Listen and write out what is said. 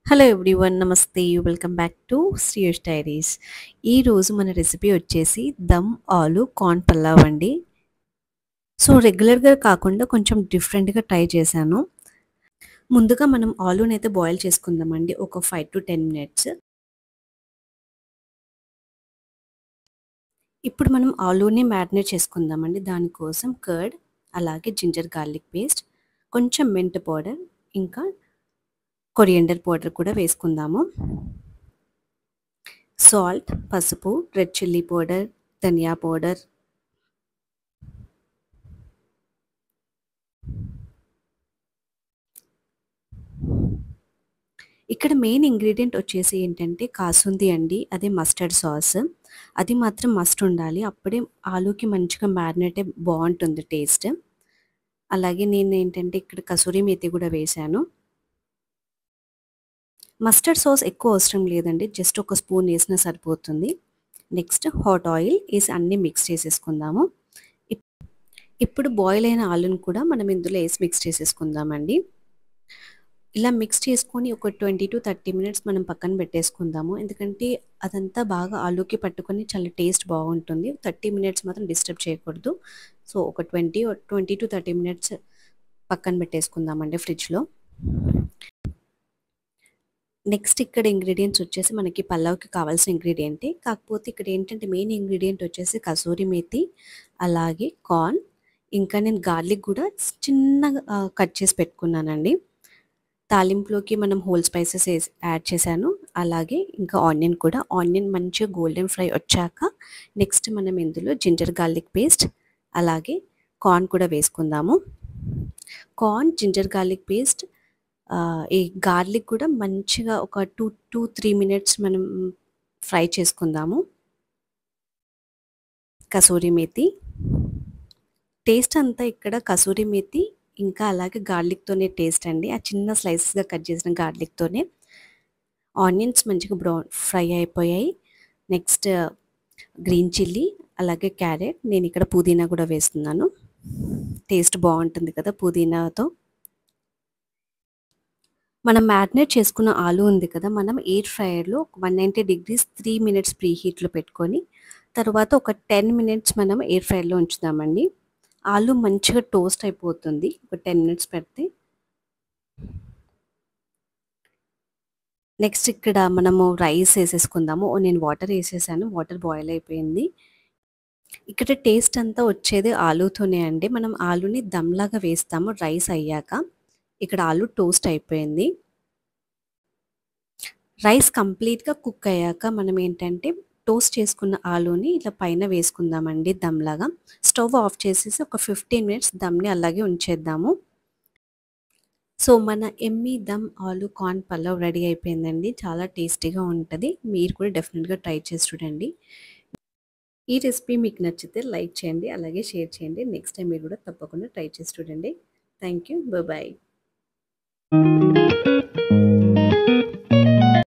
Hello everyone నమస్తే welcome back to శ్రీయష్ diaries. ఈరోజు మన రెసిపీ వచ్చేసి దమ్ ఆలు కార్న్ పలావ్ అండి. సో రెగ్యులర్గా కాకుండా కొంచెం డిఫరెంట్గా ట్రై చేశాను. ముందుగా మనం ఆలూని అయితే బాయిల్ చేసుకుందామండి ఒక 5 to 10 మినిట్స్. ఇప్పుడు మనం ఆలూని మ్యారినేట్ చేసుకుందామండి. దానికోసం కర్డ్, అలాగే జింజర్ గార్లిక్ పేస్ట్, కొంచెం మెంట్ పౌడర్, ఇంకా కొరియండర్ పౌడర్ కూడా వేసుకుందాము. సాల్ట్, పసుపు, రెడ్ చిల్లీ పౌడర్, ధనియా పౌడర్, ఇక్కడ మెయిన్ ఇంగ్రీడియంట్ వచ్చేసి ఏంటంటే కాసుంది అండి. అదే మస్టర్డ్ సాస్. అది మాత్రం మస్ట్ ఉండాలి. అప్పుడే ఆలూకి మంచిగా మ్యారినేట్ బాగుంటుంది టేస్ట్. అలాగే నేను ఏంటంటే ఇక్కడ కసూరి మేతి కూడా వేశాను. మస్టర్డ్ సాస్ ఎక్కువ అవసరం లేదండి, జస్ట్ ఒక స్పూన్ వేసినా సరిపోతుంది. నెక్స్ట్ హాట్ ఆయిల్ వేసి అన్నీ మిక్స్ చేసేసుకుందాము. ఇప్పుడు బాయిల్ అయిన ఆలుని కూడా మనం ఇందులో వేసి మిక్స్ చేసేసుకుందామండి. ఇలా మిక్స్ చేసుకొని ఒక 20 to 30 మినిట్స్ మనం పక్కన పెట్టేసుకుందాము. ఎందుకంటే అదంతా బాగా ఆలూకి పట్టుకొని చాలా టేస్ట్ బాగుంటుంది. 30 మినిట్స్ మాత్రం డిస్టర్బ్ చేయకూడదు. సో ఒక 20 to 30 మినిట్స్ పక్కన పెట్టేసుకుందామండి ఫ్రిడ్జ్లో. నెక్స్ట్ ఇక్కడ ఇంగ్రీడియంట్స్ వచ్చేసి మనకి పలావ్కి కావాల్సిన ఇంగ్రీడియంటే, కాకపోతే ఇక్కడ ఏంటంటే మెయిన్ ఇంగ్రీడియంట్ వచ్చేసి కసూరి మేతి, అలాగే కార్న్, ఇంకా నేను గార్లిక్ కూడా చిన్నగా కట్ చేసి పెట్టుకున్నానండి. తాలింపులోకి మనం హోల్ స్పైసెస్ యాడ్ చేశాను. అలాగే ఇంకా ఆనియన్ కూడా, ఆనియన్ మంచిగా గోల్డెన్ ఫ్రై వచ్చాక నెక్స్ట్ మనం ఇందులో జింజర్ గార్లిక్ పేస్ట్, అలాగే కార్న్ కూడా వేసుకుందాము. కార్న్, జింజర్ గార్లిక్ పేస్ట్, ఈ గార్లిక్ కూడా మంచిగా ఒక 2 to 3 మినిట్స్ మనం ఫ్రై చేసుకుందాము. కసూరి మేతి టేస్ట్ అంతా ఇక్కడ కసూరి మేతి ఇంకా అలాగే గార్లిక్తోనే టేస్ట్ అండి. ఆ చిన్న స్లైసెస్గా కట్ చేసిన గార్లిక్తోనే. ఆనియన్స్ మంచిగా బ్రౌన్ ఫ్రై అయిపోయాయి. నెక్స్ట్ గ్రీన్ చిల్లీ, అలాగే క్యారెట్, నేను ఇక్కడ పుదీనా కూడా వేస్తున్నాను. టేస్ట్ బాగుంటుంది కదా పుదీనాతో. మనం మ్యారినేట్ చేసుకున్న ఆలు ఉంది కదా, మనం ఎయిర్ ఫ్రైయర్లో 190 degrees 3 మినిట్స్ ప్రీ హీట్లో పెట్టుకొని తర్వాత ఒక 10 మినిట్స్ మనం ఎయిర్ ఫ్రైయర్లో ఉంచుదామండి. ఆలు మంచిగా టోస్ట్ అయిపోతుంది ఒక 10 మినిట్స్ పెడితే. నెక్స్ట్ ఇక్కడ మనము రైస్ వేసేసుకుందాము. నేను వాటర్ వేసేసాను, వాటర్ బాయిల్ అయిపోయింది. ఇక్కడ టేస్ట్ అంతా వచ్చేది ఆలూతోనే అండి. మనం ఆలుని దమ్లాగా వేస్తాము రైస్ అయ్యాక. ఇక్కడ ఆలు టోస్ట్ అయిపోయింది. రైస్ కంప్లీట్గా కుక్ అయ్యాక మనం ఏంటంటే టోస్ట్ చేసుకున్న ఆలూని ఇట్లా పైన వేసుకుందామండి దమ్లాగా. స్టవ్ ఆఫ్ చేసేసి ఒక 15 మినిట్స్ దమ్ని అలాగే ఉంచేద్దాము. సో మన ఎమ్మీ దమ్ ఆలు కార్న్ పలావ్ రెడీ అయిపోయిందండి. చాలా టేస్టీగా ఉంటుంది. మీరు కూడా డెఫినెట్గా ట్రై చేసి చూడండి. ఈ రెసిపీ మీకు నచ్చితే లైక్ చేయండి, అలాగే షేర్ చేయండి. నెక్స్ట్ టైం మీరు కూడా తప్పకుండా ట్రై చేసి చూడండి. Thank you. బాయ్.